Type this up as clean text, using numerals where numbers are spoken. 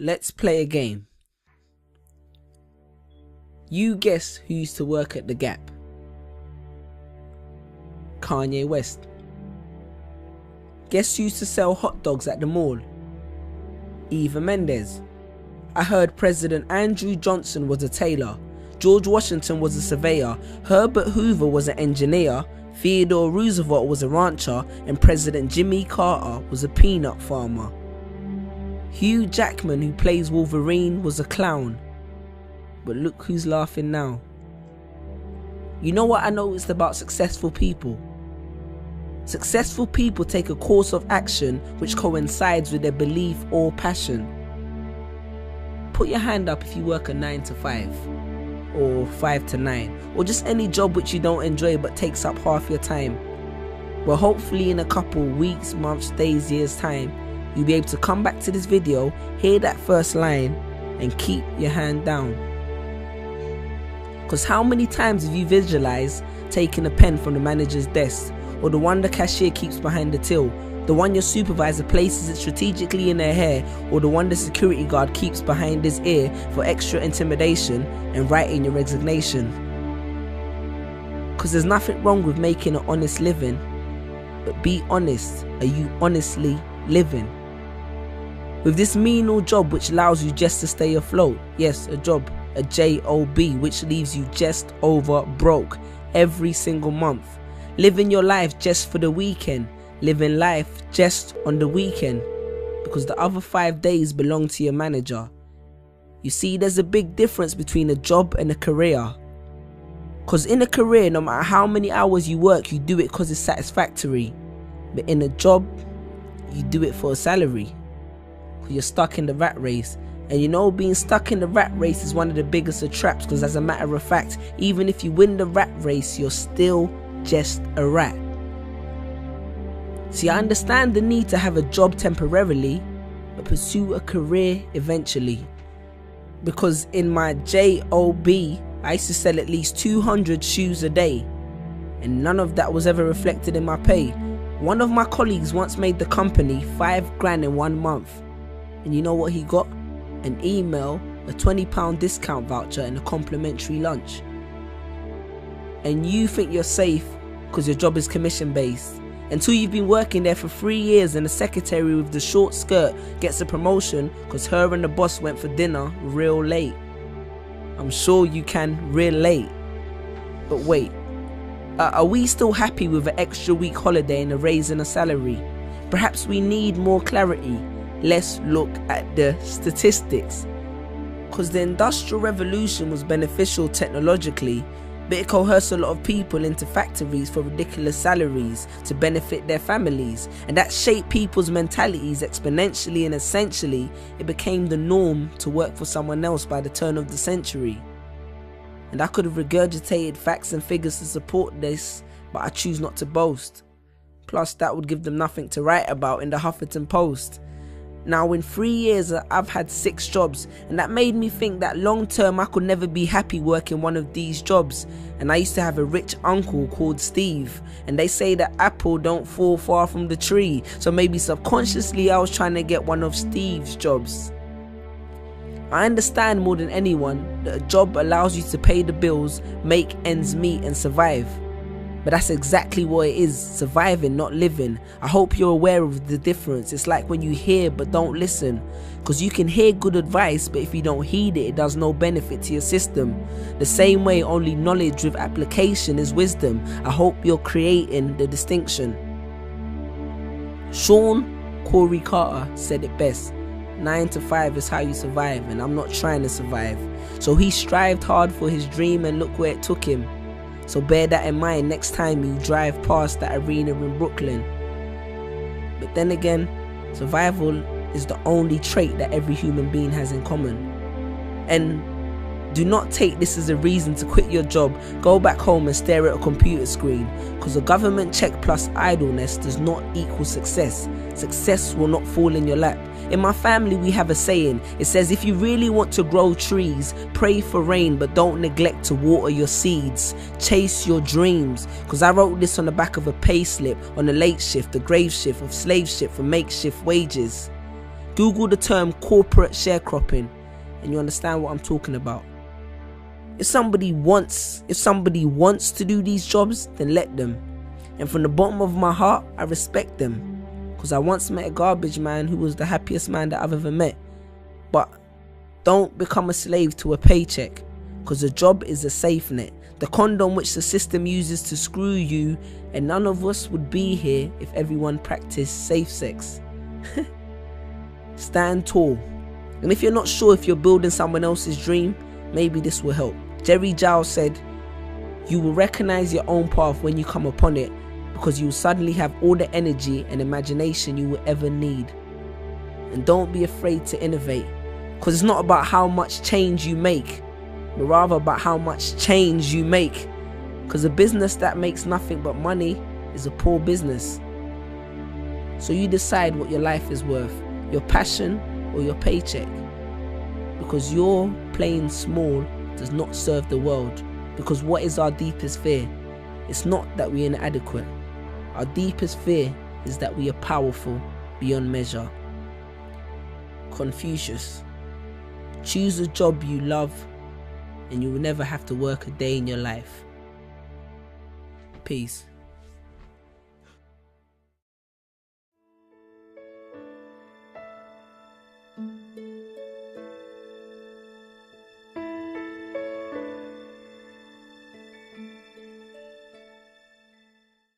Let's play a game. You guess who used to work at the Gap? Kanye West. Guess who used to sell hot dogs at the mall? Eva Mendes. I heard President Andrew Johnson was a tailor, George Washington was a surveyor, Herbert Hoover was an engineer, Theodore Roosevelt was a rancher, and President Jimmy Carter was a peanut farmer. Hugh Jackman, who plays Wolverine, was a clown. But look who's laughing now. You know what I noticed about successful people? Successful people take a course of action which coincides with their belief or passion. Put your hand up if you work a 9 to 5, or 5 to 9, or just any job which you don't enjoy but takes up half your time. Well, hopefully in a couple weeks, months, days, years time, you'll be able to come back to this video, hear that first line, and keep your hand down. Because how many times have you visualized taking a pen from the manager's desk, or the one the cashier keeps behind the till, the one your supervisor places it strategically in their hair, or the one the security guard keeps behind his ear for extra intimidation, and writing your resignation? Because there's nothing wrong with making an honest living, but be honest, are you honestly living? With this menial job which allows you just to stay afloat, yes, a job, a job, which leaves you just over broke every single month. Living your life just for the weekend, living life just on the weekend, because the other 5 days belong to your manager. You see, there's a big difference between a job and a career. Because in a career, no matter how many hours you work, you do it because it's satisfactory. But in a job, you do it for a salary. Because you're stuck in the rat race. And you know, being stuck in the rat race is one of the biggest of traps, because as a matter of fact, even if you win the rat race, you're still just a rat. See, I understand the need to have a job temporarily, but pursue a career eventually. Because in my job, I used to sell at least 200 shoes a day, and none of that was ever reflected in my pay. One of my colleagues once made the company $5 in 1 month, and you know what he got? An email, a £20 discount voucher, and a complimentary lunch. And you think you're safe because your job is commission based, until you've been working there for 3 years and the secretary with the short skirt gets a promotion because her and the boss went for dinner real late. I'm sure you can relate. But wait, are we still happy with an extra week holiday and a raise in a salary? Perhaps we need more clarity. Let's look at the statistics. Because the Industrial Revolution was beneficial technologically, but it coerced a lot of people into factories for ridiculous salaries to benefit their families, and that shaped people's mentalities exponentially, and essentially it became the norm to work for someone else by the turn of the century. And I could have regurgitated facts and figures to support this, but I choose not to boast. Plus that would give them nothing to write about in the Huffington Post. Now in 3 years I've had 6 jobs, and that made me think that long term I could never be happy working one of these jobs. And I used to have a rich uncle called Steve, and they say that apple don't fall far from the tree, so maybe subconsciously I was trying to get one of Steve's jobs. I understand more than anyone that a job allows you to pay the bills, make ends meet and survive. But that's exactly what it is, surviving, not living. I hope you're aware of the difference. It's like when you hear but don't listen. Because you can hear good advice, but if you don't heed it, it does no benefit to your system. The same way only knowledge with application is wisdom. I hope you're creating the distinction. Sean Corey Carter said it best. 9 to 5 is how you survive, and I'm not trying to survive. So he strived hard for his dream, and look where it took him. So bear that in mind next time you drive past that arena in Brooklyn. But then again, survival is the only trait that every human being has in common. And do not take this as a reason to quit your job, go back home and stare at a computer screen, because a government check plus idleness does not equal success. Success will not fall in your lap. In my family we have a saying. It says, if you really want to grow trees, pray for rain, but don't neglect to water your seeds. Chase your dreams. Because I wrote this on the back of a pay slip on a late shift, a grave shift, of slave ship for makeshift wages. Google the term corporate sharecropping and you understand what I'm talking about. If somebody wants to do these jobs, then let them. And from the bottom of my heart, I respect them. Because I once met a garbage man who was the happiest man that I've ever met. But don't become a slave to a paycheck. Because a job is a safe net. The condom which the system uses to screw you, and none of us would be here if everyone practiced safe sex. Stand tall. And if you're not sure if you're building someone else's dream, maybe this will help. Jerry Giles said, "You will recognize your own path when you come upon it, because you will suddenly have all the energy and imagination you will ever need." And don't be afraid to innovate, because it's not about how much change you make, but rather about how much change you make. Because a business that makes nothing but money is a poor business. So you decide what your life is worth, your passion or your paycheck. Because your playing small does not serve the world. Because what is our deepest fear? It's not that we're inadequate. Our deepest fear is that we are powerful beyond measure. Confucius. Choose a job you love and you will never have to work a day in your life. Peace.